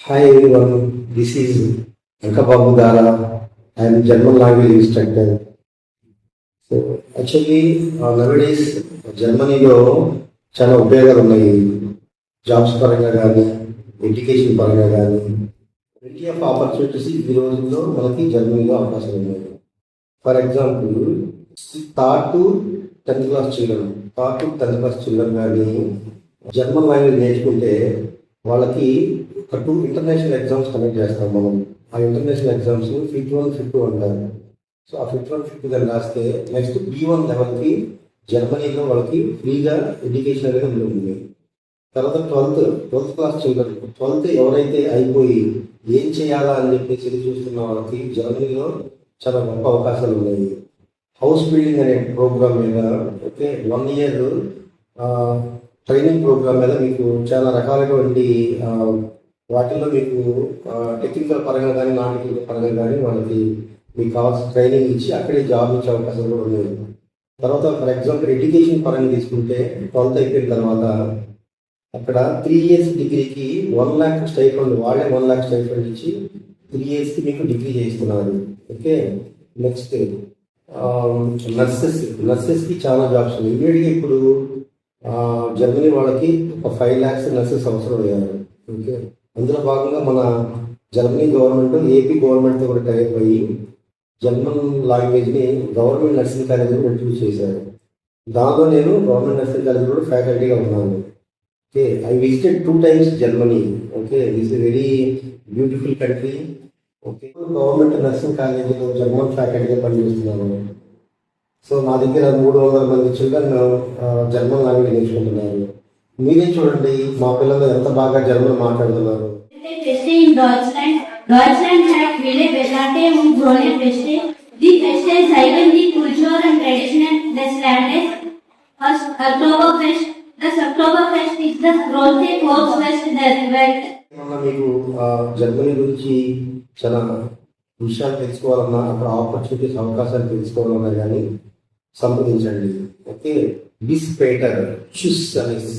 Hi everyone, this is Ankababu Dara. I am German language instructor. So actually nowadays జర్మనీలో చాలా ఉపయోగాలు ఉన్నాయి. Jobs పరంగా కానీ ఎడ్యుకేషన్ పరంగా కానీ ప్lenty ఆఫ్ ఆపర్చునిటీస్ ఈ రోజుల్లో మనకి జర్మనీలో అవకాశాలు ఉన్నాయి. For example third to tenth class children కానీ జర్మన్ లాంగ్వేజ్ నేర్చుకుంటే వాళ్ళకి ఒక 2 ఇంటర్నేషనల్ ఎగ్జామ్స్ కండక్ట్ చేస్తాం మనం. ఆ ఇంటర్నేషనల్ ఎగ్జామ్స్ ఫిట్ 1 అంటారు. సో ఆ ఫిట్ 1 రాస్తే నెక్స్ట్ B1 లెవెల్కి జర్మనీలో వాళ్ళకి ఫ్రీగా ఎడ్యుకేషన్ అనేది ఉంటుంది. తర్వాత ట్వెల్త్ క్లాస్ చిల్డ్రన్ 12th ఎవరైతే అయిపోయి ఏం చేయాలా అని చెప్పేసి చూస్తున్న వాళ్ళకి జర్మనీలో చాలా గొప్ప అవకాశాలు ఉన్నాయి. హౌస్ బిల్డింగ్ అనే ప్రోగ్రామ్ మీద ఓకే 1 year ట్రైనింగ్ ప్రోగ్రామ్ మీద మీకు చాలా రకాలైనటువంటి వాటిల్లో మీకు టెక్నికల్ పరంగా కానీ నాన్ టెక్నికల్ పరంగా కానీ వాళ్ళకి మీకు కావాల్సిన ట్రైనింగ్ ఇచ్చి అక్కడే జాబ్ ఇచ్చే అవకాశం కూడా ఉన్నాయి. తర్వాత ఫర్ ఎగ్జాంపుల్ ఎడ్యుకేషన్ పరంగా తీసుకుంటే 12th అయిపోయిన తర్వాత అక్కడ 3 years డిగ్రీకి 1 lakh స్టైఫండ్ వాళ్ళే 1 lakh స్టైఫండ్ ఇచ్చి 3 yearsకి మీకు డిగ్రీ చేస్తున్నారు. ఓకే నెక్స్ట్ నర్సెస్కి చాలా జాబ్స్ ఉన్నాయి. ఇమీడియట్గా ఇప్పుడు జర్మనీ వాళ్ళకి ఒక 5 lakhs నర్సెస్ అవసరం అయ్యారు. ఓకే అందులో భాగంగా మన జర్మనీ గవర్నమెంట్ ఏపీ గవర్నమెంట్తో కూడా టైప్ అయ్యి జర్మన్ లాంగ్వేజ్ని గవర్నమెంట్ నర్సింగ్ కాలేజీలో ఇంట్రడ్యూస్ చేశారు. దాంతో నేను గవర్నమెంట్ నర్సింగ్ కాలేజ్ కూడా ఫ్యాకల్టీగా ఉన్నాను. Okay I visited 2 times Germany. Okay this is very beautiful country. Okay government nursing కాలేజీలో జర్మన్ ఫ్యాకల్టీగా పనిచేస్తున్నాను. సో నా దగ్గర 300 మంది చిల్డ్రన్ జర్మన్ లాంగ్వేజ్ నేర్చుకుంటున్నారు. మీరే చూడండి మా పిల్లలు ఎంత బాగా జర్మన్ మాట్లాడుతున్నారు. Deutschland hat viele bekannte und große Feste. Die Feste zeigen die Kultur und Traditionen des Landes. Das Oktoberfest. Das Oktoberfest ist das größte Volksfest der Welt. మీకు జర్మనీ గురించి చాలా విషయాలు తెలుసుకోవాలన్నా అక్కడ ఆపర్చునిటీస్ అవకాశాలు తెలుసుకోవాలన్నా కానీ సంప్రదించండి. ఓకే బిస్ పేటర్ చుస్ అనేసి